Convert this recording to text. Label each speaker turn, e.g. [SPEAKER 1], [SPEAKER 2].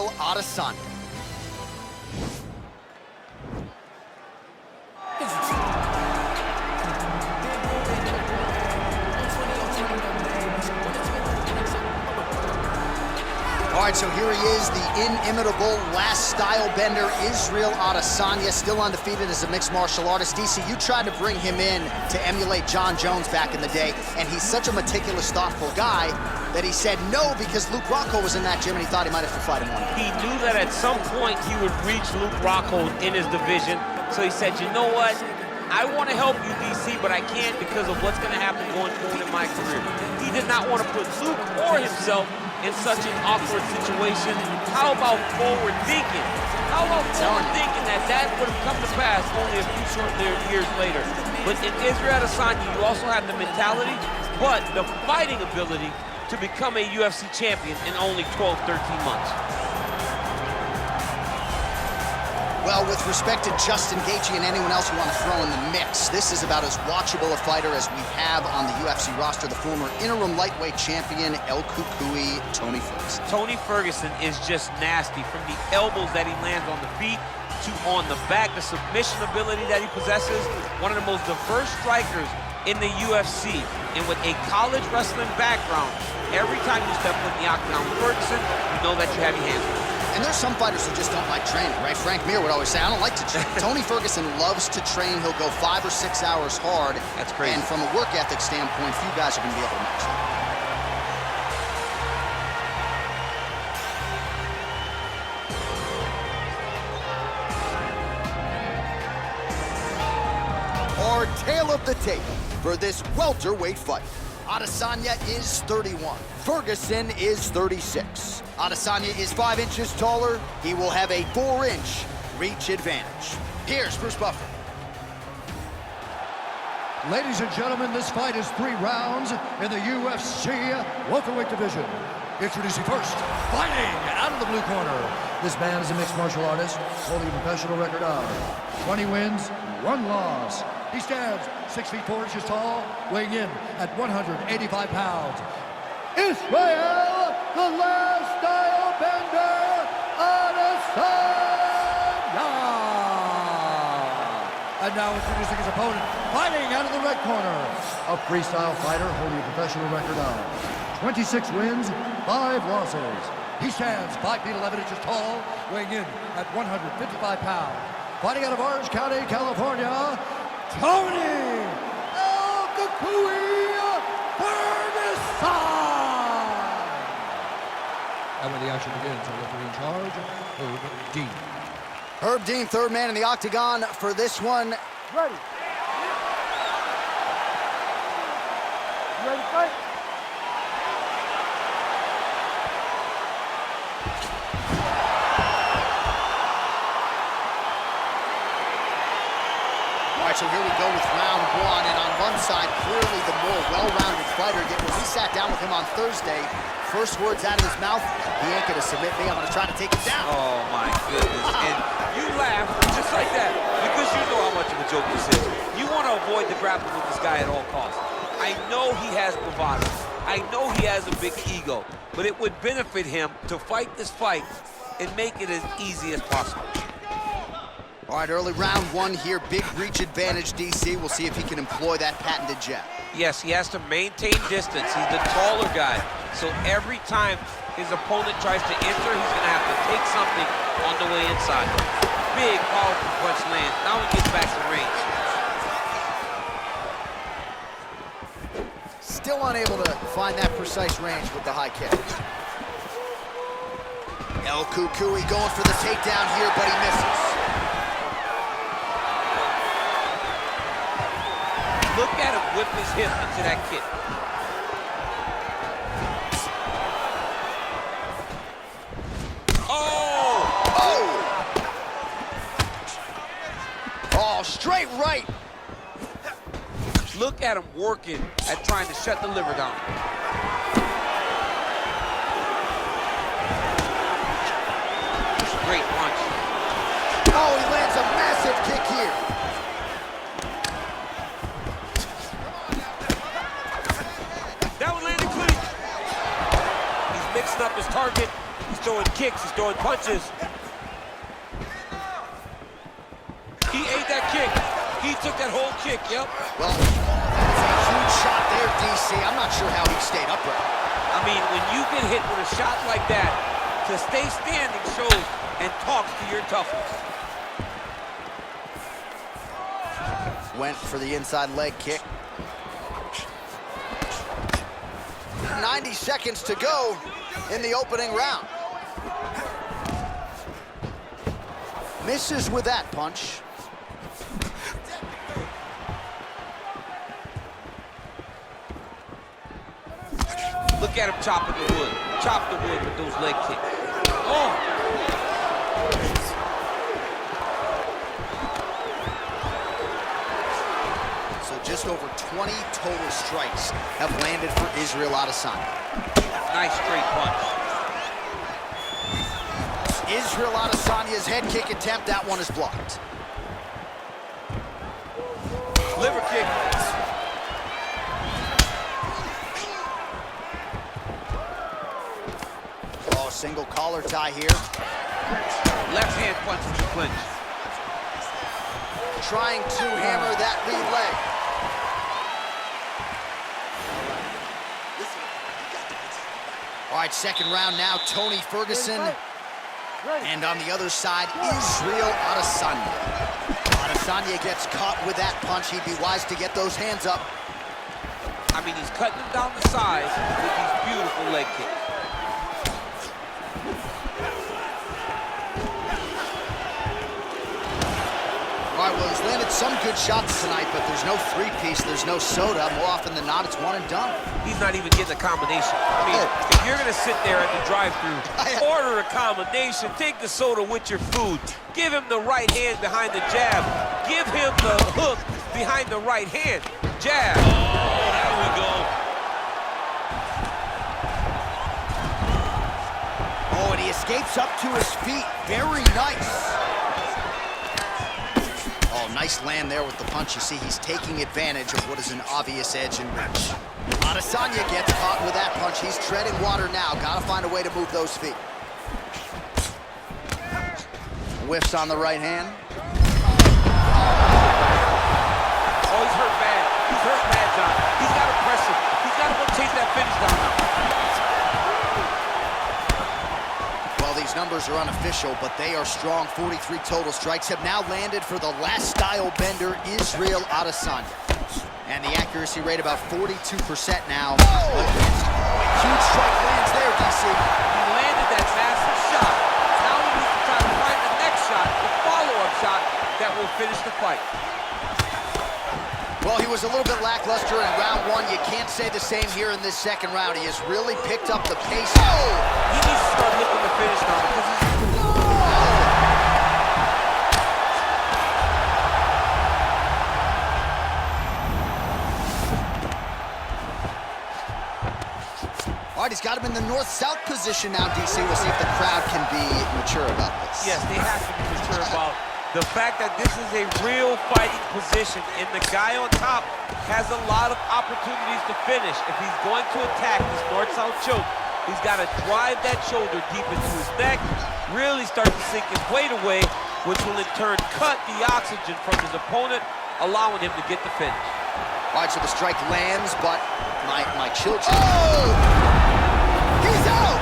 [SPEAKER 1] Adesanya. All right, so here he is, the inimitable last style bender, Israel Adesanya, still undefeated as a mixed martial artist. DC, you tried to bring him in to emulate John Jones back in the day, and he's such a meticulous, thoughtful guy that he said no because Luke Rockhold was in that gym and he thought he might have to fight him one day.
[SPEAKER 2] He knew that at some point he would reach Luke Rockhold in his division, so he said, you know what? I want to help you, DC, but I can't because of what's going to happen going forward in my career. He did not want to put Luke or himself in such an awkward situation. How about forward thinking? How about forward thinking that would have come to pass only a few short years later? But in Israel Adesanya, you also have the mentality, but the fighting ability to become a UFC champion in only 12, 13 months.
[SPEAKER 1] Well, with respect to Justin Gaethje and anyone else you want to throw in the mix, this is about as watchable a fighter as we have on the UFC roster, the former interim lightweight champion, El Cucuy, Tony Ferguson.
[SPEAKER 2] Tony Ferguson is just nasty, from the elbows that he lands on the feet to on the back, the submission ability that he possesses, one of the most diverse strikers in the UFC. And with a college wrestling background, every time you step foot in the octagon with Ferguson, you know that you have your hands full.
[SPEAKER 1] And there's some fighters who just don't like training, right? Frank Mir would always say, I don't like to train. Tony Ferguson loves to train. He'll go 5 or 6 hours hard.
[SPEAKER 2] That's crazy.
[SPEAKER 1] And from a work ethic standpoint, few guys are going to be able to match that. Our tale of the tape for this welterweight fight. Adesanya is 31. Ferguson is 36. Adesanya is 5 inches taller. He will have a 4-inch reach advantage. Here's Bruce Buffer.
[SPEAKER 3] Ladies and gentlemen, this fight is 3 rounds in the UFC welterweight division. Introducing first, fighting out of the blue corner. This man is a mixed martial artist, holding a professional record of 20 wins, 1 loss. He stands 6 feet 4 inches tall, weighing in at 185 pounds. Israel, the last style bender, Adesanya! And now introducing his opponent, fighting out of the red corner. A freestyle fighter holding a professional record of 26 wins, 5 losses. He stands 5 feet 11 inches tall, weighing in at 155 pounds. Fighting out of Orange County, California, Tony El Cucuy Ferguson! And when the action begins, our referee in charge, Herb Dean.
[SPEAKER 1] Herb Dean, third man in the octagon for this one.
[SPEAKER 4] Ready. You ready to fight?
[SPEAKER 1] All right, so here we go with round 1, and on one side, clearly the more well-rounded fighter. Yet when we sat down with him on Thursday, first words out of his mouth, he ain't gonna submit me, I'm gonna try to take him down.
[SPEAKER 2] Oh my goodness, and you laugh just like that because you know how much of a joke this is. You want to avoid the grappling with this guy at all costs. I know he has bravado. I know he has a big ego, but it would benefit him to fight this fight and make it as easy as possible.
[SPEAKER 1] All right, early round 1 here, big reach advantage, DC. We'll see if he can employ that patented jab.
[SPEAKER 2] Yes, he has to maintain distance. He's the taller guy. So every time his opponent tries to enter, he's going to have to take something on the way inside. Big, powerful punch lands. Now he gets back to range.
[SPEAKER 1] Still unable to find that precise range with the high kick. El Cucuy going for the takedown here, but he misses.
[SPEAKER 2] Look at him whip his hip into that kick. Oh!
[SPEAKER 1] Oh! Oh, straight right.
[SPEAKER 2] Look at him working at trying to shut the liver down. Great punch.
[SPEAKER 1] Oh, he lands a massive kick here.
[SPEAKER 2] That one landed clean. He's mixing up his target. He's throwing kicks, he's throwing punches. He ate that kick. He took that whole kick, yep.
[SPEAKER 1] Well, that's a huge shot there, DC. I'm not sure how he stayed upright.
[SPEAKER 2] I mean, when you get hit with a shot like that, to stay standing shows and talks to your toughness.
[SPEAKER 1] Went for the inside leg kick. 90 seconds to go in the opening round. Misses with that punch.
[SPEAKER 2] Look at him chopping the wood. Chop the wood with those leg kicks. Oh!
[SPEAKER 1] So just over 20 total strikes have landed for Israel Adesanya.
[SPEAKER 2] Nice straight punch.
[SPEAKER 1] Israel Adesanya's head kick attempt, that one is blocked.
[SPEAKER 2] Liver kick.
[SPEAKER 1] Oh, single collar tie here.
[SPEAKER 2] Left hand punch for the clinch.
[SPEAKER 1] Trying to hammer that lead leg. All right, second round now, TONYFerguson. And on the other side, Israel Adesanya. Adesanya gets caught with that punch. He'd be wise to get those hands up.
[SPEAKER 2] I mean, he's cutting them down the sides with these beautiful leg kicks.
[SPEAKER 1] All right, well, he's landed some good shots tonight, but there's no three-piece, there's no soda. More often than not, it's one and done.
[SPEAKER 2] He's not even getting a combination. I mean, if you're gonna sit there at the drive-thru, order a combination, take the soda with your food, give him the right hand behind the jab, give him the hook behind the right hand, jab. Oh, there we go.
[SPEAKER 1] Oh, and he escapes up to his feet. Very nice. Oh, nice land there with the punch. You see, he's taking advantage of what is an obvious edge and reach. Adesanya gets caught with that punch. He's treading water now. Gotta find a way to move those feet. Whiffs on the right hand.
[SPEAKER 2] Oh, he's hurt bad. He's hurt bad, John. He's got to press him. He's got to go chase that finish down now.
[SPEAKER 1] Well, these numbers are unofficial, but they are strong. 43 total strikes have now landed for the last style bender, Israel Adesanya. And the accuracy rate about 42% now. Oh! Huge strike lands there, DC.
[SPEAKER 2] He landed that massive shot. Now he needs to try to find the next shot, the follow-up shot that will finish the fight.
[SPEAKER 1] Well, he was a little bit lackluster in round one. You can't say the same here in this second round. He has really picked up the pace. Oh!
[SPEAKER 2] He needs to start looking to finish now because he's...
[SPEAKER 1] All right, he's got him in the north-south position now, DC. We'll see if the crowd can be mature about this.
[SPEAKER 2] Yes, they have to be mature about the fact that this is a real fighting position, and the guy on top has a lot of opportunities to finish. If he's going to attack this north-south choke, he's got to drive that shoulder deep into his neck, really start to sink his weight away, which will in turn cut the oxygen from his opponent, allowing him to get the finish.
[SPEAKER 1] All right, so the strike lands, but my children... Oh! He's out!